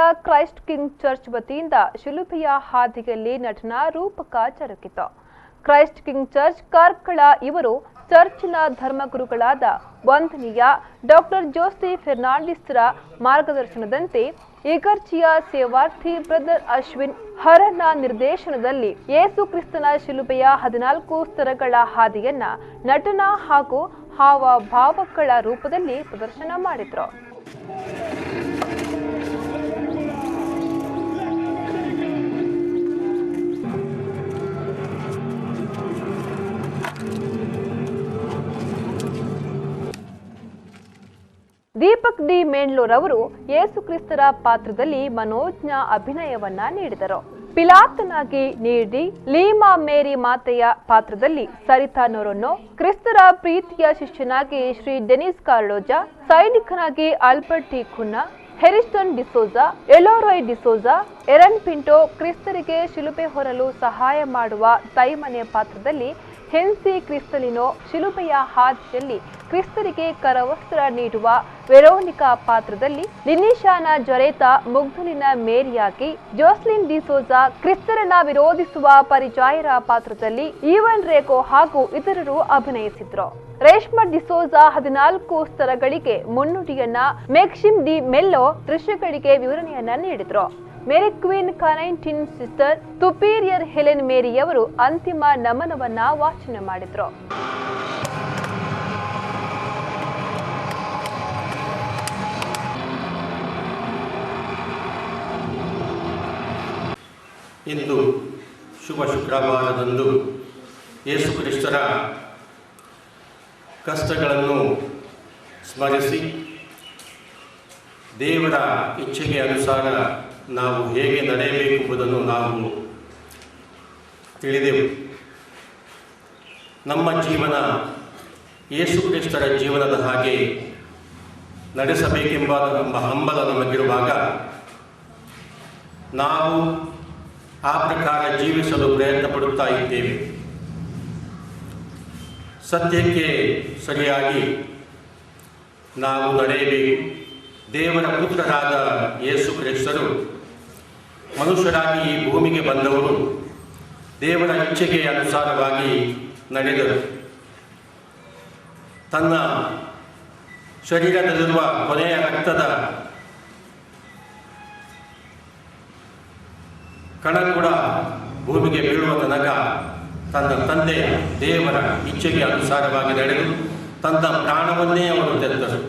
ನಗರದ Christ king church ವತಿಯಿಂದ ಶಿಲುಬೆಯ ಹಾದಿಯಲ್ಲಿ ನಟನಾ ರೂಪಕ ಜರುಗಿತು. ಕ್ರೈಸ್ಟ್ ಕಿಂಗ್ ಚರ್ಚ್ ಕಾರ್ಕಳ ಇವರು ಚರ್ಚಿನ ಧರ್ಮಗುರುಗಳಾದ ವಂದನೀಯ ಡಾಕ್ಟರ್ ಜೋಸಿ ಫೆರ್ನಾಂಡಿಸ್ರ ಮಾರ್ಗದರ್ಶನದಂತೆ ಇಗರ್ಜಿಯ ಸೇವಾರ್ಥಿ ಬ್ರದರ್ ಅಶ್ವಿನ್ ಹರನ ನಿರ್ದೇಶನದಲ್ಲಿ ಯೇಸು ಕ್ರಿಸ್ತನ ಶಿಲುಬೆಯ 14 ಸ್ತರಗಳ ಹಾದಿಯನ್ನ ನಟನಾ ಹಾಗೂ ಹಾವಭಾವಗಳ ರೂಪದಲ್ಲಿ ಪ್ರದರ್ಶನ ಮಾಡಿದ್ರು. ದೀಪಕ್ ಡಿ ಮೇಂಡ್ಲೂರ್ ಅವರು ಯೇಸು ಕ್ರಿಸ್ತರ ಪಾತ್ರದಲ್ಲಿ ಮನೋಜ್ಞ ಅಭಿನಯವನ್ನ ನೀಡಿದರು. ಪಿಲಾತನಾಗಿ ನೀಡಿ ಲೀಮಾ ಮೇರಿ ಮಾತೆಯ ಪಾತ್ರದಲ್ಲಿ ಸರಿತಾ ನೊರೊನ್ನೋ, ಕ್ರಿಸ್ತರ ಪ್ರೀತಿಯ ಶಿಷ್ಯನಾಗಿ ಶ್ರೀ ಡೆನಿಸ್ ಕಾರ್ಲೋಜಾ, ಸೈನಿಕನಾಗಿ ಆಲ್ಬರ್ಟ್ ಟಿ ಖುನ್ನಾ, ಹೆರಿಸ್ಟನ್ ಡಿಸೋಜಾ, ಎಲೋರಾಯ್ ಡಿಸೋಜಾ, ಎರನ್ ಪಿಂಟೋ, ಕ್ರಿಸ್ತರಿಗೆ ಶಿಲುಬೆ ಹೊರಲು ಸಹಾಯ ಮಾಡುವ ತೈಮನೆ ಪಾತ್ರದಲ್ಲಿ ಹೆನ್ಸಿ ಕ್ರಿಸ್ತಲಿನೋ, ಶಿಲುಬೆಯ ಹಾದಿಯಲ್ಲಿ ಕ್ರಿಸ್ತರಿಗೆ ಕರವಸ್ತ್ರ ನೀಡುವ ವೆರೋನಿಕಾ ಪಾತ್ರದಲ್ಲಿ ಲಿನಿಶಾನ ಜೊರೆತಾ, ಮುಗ್ಧಲಿನ ಮೇರಿಯಾಗಿ ಜೋಸ್ಲಿನ್ ಡಿಸೋಜಾ, ಕ್ರಿಸ್ತರನ್ನ ವಿರೋಧಿಸುವ ಪರಿಚಾಯರ ಪಾತ್ರದಲ್ಲಿ ಈವನ್ ರೇಗೋ ಹಾಗೂ ಇತರರು ಅಭಿನಯಿಸಿದ್ರು. ರೇಷ್ಮಾ ಡಿಸೋಜಾ 14 ಸ್ತರಗಳಿಗೆ ಮುನ್ನುಡಿಯನ್ನ, ಮೆಕ್ಸಿಮ್ ಡಿ ಮೆಲ್ಲೋ ದೃಶ್ಯಗಳಿಗೆ ವಿವರಣೆಯನ್ನ ನೀಡಿದ್ರು. ಮೇರಿ ಕ್ವೀನ್ ಕನೈಂಟಿನ್ ಸಿಸ್ಟರ್ ತುಪೀರಿಯರ್ ಹೆಲೆನ್ ಮೇರಿಯವರು ಅಂತಿಮ ನಮನವನ್ನ ವಾಚನ ಮಾಡಿದ್ರು. ಇಂದು ಶುಭ ಶುಕ್ರವಾರದಂದು ಯೇಸು ಕ್ರಿಸ್ತರ ಕಷ್ಟಗಳನ್ನು ಸ್ಮರಿಸಿ ದೇವರ ಇಚ್ಛೆಗೆ ಅನುಸಾರ ನಾವು ಹೇಗೆ ನಡೆಯಬೇಕೆಂಬುದನ್ನು ನಾವು ತಿಳಿದೆವು. ನಮ್ಮ ಜೀವನ ಯೇಸು ಕ್ರಿಸ್ತರ ಜೀವನದ ಹಾಗೆ ನಡೆಸಬೇಕೆಂಬ ಹಂಬಲ ನಮಗಿರುವಾಗ ನಾವು ಆ ಪ್ರಕಾರ ಜೀವಿಸಲು ಪ್ರಯತ್ನ ಪಡುತ್ತಾ ಇದ್ದೇವೆ. ಸತ್ಯಕ್ಕೆ ಸರಿಯಾಗಿ ನಾವು ನಡೆಯಬೇಕು. ದೇವರ ಪುತ್ರರಾದ ಯೇಸು ಕ್ರಿಸ್ತರು ಮನುಷ್ಯರಾಗಿ ಈ ಭೂಮಿಗೆ ಬಂದವರು ದೇವರ ಇಚ್ಛೆಗೆ ಅನುಸಾರವಾಗಿ ನಡೆದರು. ತನ್ನ ಶರೀರದಲ್ಲಿರುವ ಕೊನೆಯ ರಕ್ತದ ಕಣ ಕೂಡ ಭೂಮಿಗೆ ಬೀಳುವ ತನಕ ತನ್ನ ತಂದೆಯ ದೇವರ ಇಚ್ಛೆಗೆ ಅನುಸಾರವಾಗಿ ನಡೆದು ತನ್ನ ಪ್ರಾಣವನ್ನೇ ಅವರು ತೆತ್ತರು.